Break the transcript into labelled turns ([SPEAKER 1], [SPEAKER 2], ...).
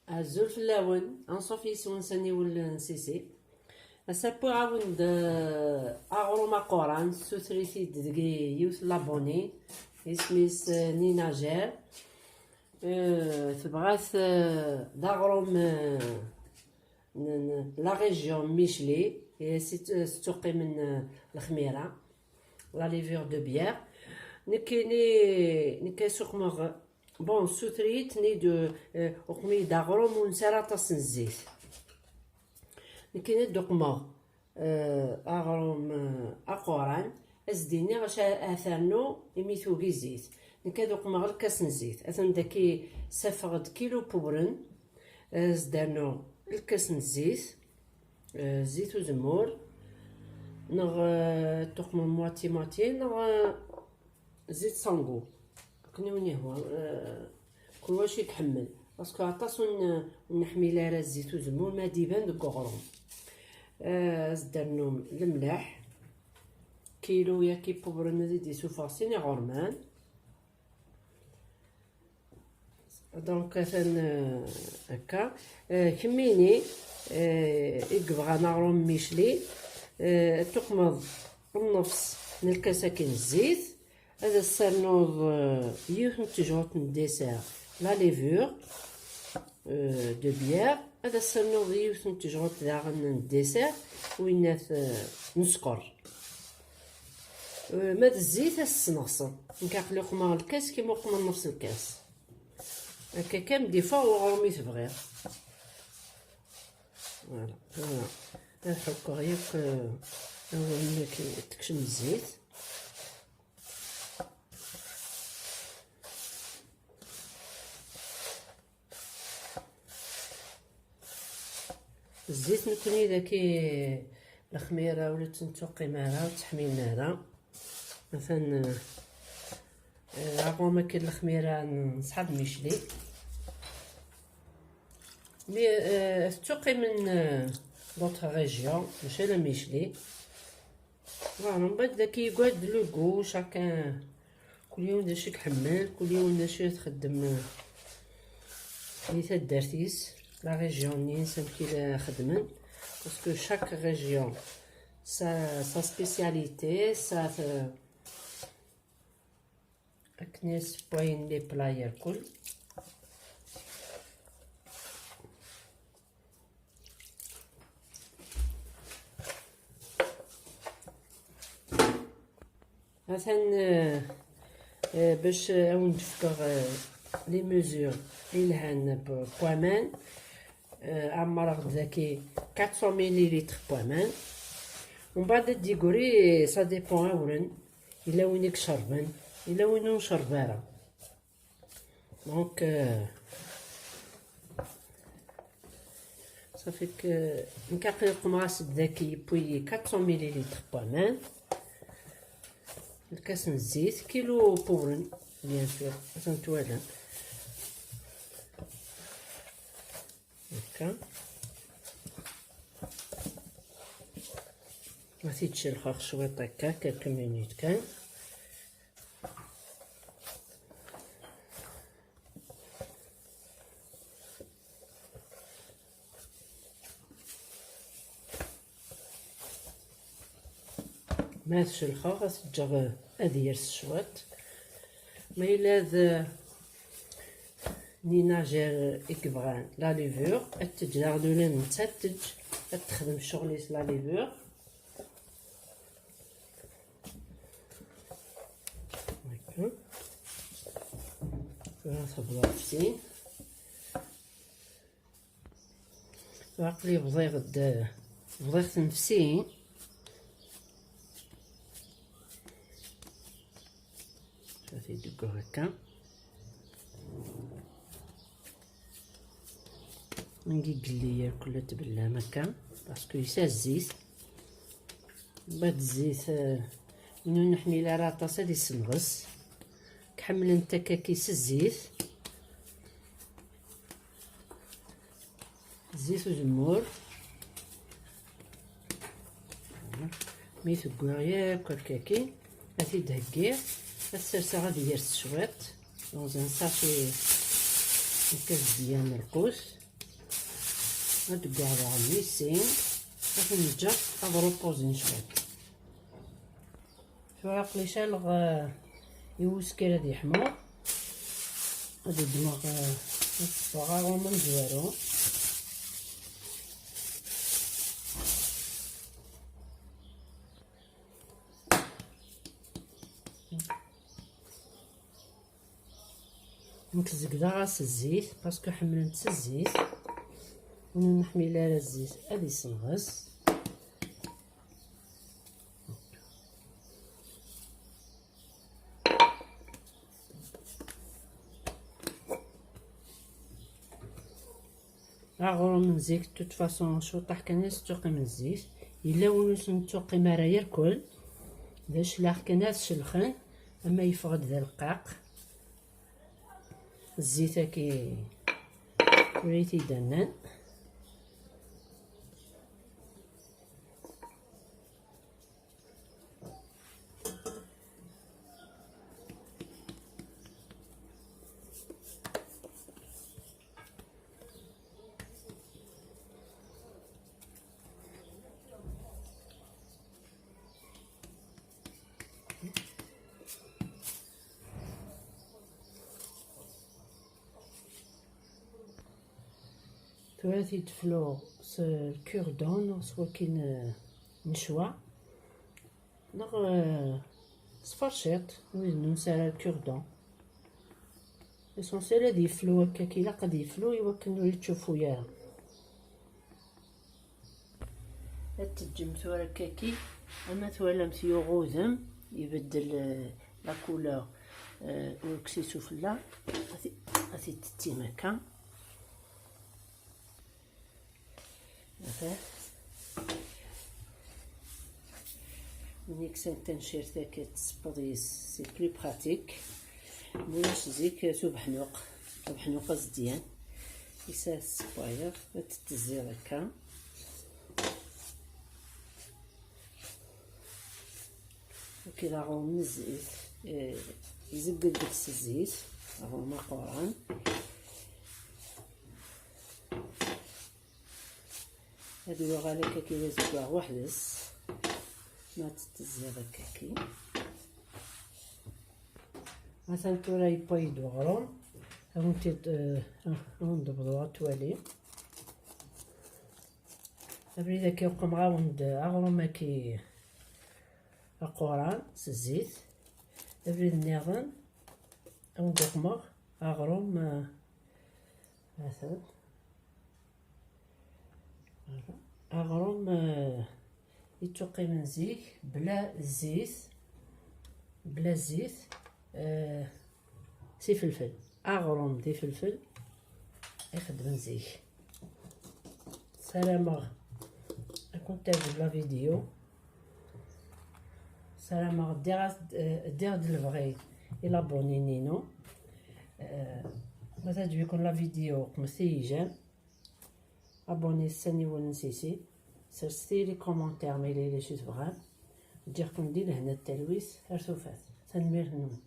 [SPEAKER 1] عزول في اللون انصوفي سونساني ولا نسيسي اسابو عاود اغرو ما قران سوتريتي دقي يوث لابوني اسميس نينا جير تبغاث داغروم لا ريجيون ميشلي ستوقي من الخميره لا ليفور دو بيير نكي سوق مغ بون سوتريت ني دو وقمي داغروم ونسارا طاس الزيت نكي ندوق مغ اغروم اقوران ازديني غاش اثرنو يميثوكي زيت نكي دوق مغ الكاس نزيت اثن داكي سافغد كيلو بورن زدانو الكاس نزيت زيت وزمور نغ تقمر مواتي مواتي نغ زيت صنقو كنوني هو كل واش يتحمل باسكو عطاس نحميله راه الزيت وزمور ما ديبان دوك غروم زدرنو الملح كيلو يا كي بوبر نزيد سوفاسيني غورمان دونك ثان هكا كميني يبغى نغروم ميشلي تقمض النص من الكاسكين الزيت هذا السرنوض يوث نتجهوت نديسير لا ليفور دو بيير هذا السرنوض يوث نتجهوت داغن نديسير وينات نسكر ماد الزيت السنصل نكاقلي قمر الكاس كيما قمر نفس الكاس هكا كام ديفا وغرومي تبغي فوالا نحكو غياك اول ما تكشم الزيت الزيت نكوني داكي الخميره ولا تنتوقي معها وتحمي نارها مثلا عقوما كاين الخميره نصحاب ميشلي مي توقي من دوطخ ريجيون ماشي لا ميشلي فوالا من بعد داكي يقعد لو كو شاكان كل يوم داش يحمل كل يوم داش تخدم لي تدارتيس لا ريجيون ني انسان كي خدمن باسكو شاك ريجيون سا سبيسياليتي سا اكنيس بوين لي بلاير كل مثلا باش نفكر لي ميزور الهان بومان عمر غداكي 400 مليلتر بومان ومن بعد ديكوري سا ديبون اورن الا وينك شربن الا وين نشربارا دونك صافي نكاقي القماص داكي بوي 400 مليلتر بومان الكاس الزيت كيلو بورن بيان سور تنتوالا هكا مازيدش الخاخ شويط هكا كالكو مينوت كان ماثش الخاخ غتجر هادي يرس شويط ما إلا ذا نينا جير إكبغان لا ليفور التجار دولا نتاتج تخدم شغليس لا ليفور هكا نصبرو عرفتي عقلي بضيغ نفسي صافي دوكو هكا نقلي كلها تبلام هكا باسكو يسا الزيت بعد الزيت منو نحميلها راه طاسه ديال السنغس كحمل نتا كيس الزيت زيت وزمور ميت كواياك هكاكي هاتي دهكيه السرسه غادي يرس شويط دون ان ساشي كاس ديال الرقوس هاد كاع ميسين باش نرجع نبروبوزي شويه شويه قلي شالغ يوسكي هادي حمر هادي الدماغ الصغار هما مزوارو نتزكدا غاس الزيت باسكو حملت الزيت ونحمل على الزيت هادي سنغس غورو من زيت توت فاصون شو طاح كناس توقي من الزيت الا ونوس نتوقي مرايا الكل باش لا كناس شلخن اما يفقد ذا القاق الزيت كي وليتي دنان ثلاثي تفلو الكوردون سوا كاين نشوى نغ صفرشيط وين نسال الكوردون ليسونسيال هادي يفلو هكا كي لا قد يفلو يمكن لي تشوفوا ياه التجم ثوال هكاكي اما ثوال مسيو غوذم يبدل لا كولور وكسيسو فلا هاتي تتيم هكا ملي تنشير تاك تصبدي سي بلي براتيك مولاش زيك سوب حنوق زديان يسال السباير تتزي هكا وكي راهو من الزيت يزقد داك الزيت راهو مقوران هادو غالي كي لازم وحدس ما تتزي هكاكي مثلا تورا يبيض وغرام هاونتي نضبطوها توالي ابريدا كيبقى مغاوند اغرم كي القران الزيت ابريد النيران او دقمغ اغرم مثلا اغرم يتوقي من زيت بلا زيت سي فلفل اغرم دي فلفل يخدم زيت سلام كنت تعجب لا فيديو سلام دير البغي الى بونينينو ما تعجبكم لا فيديو مثيجا ابوني ساني ونسيسي سرستي لي كومونتير ميلي لي شي تبغان نديركم دير هنا التلويس ارتوفات تنمير النوم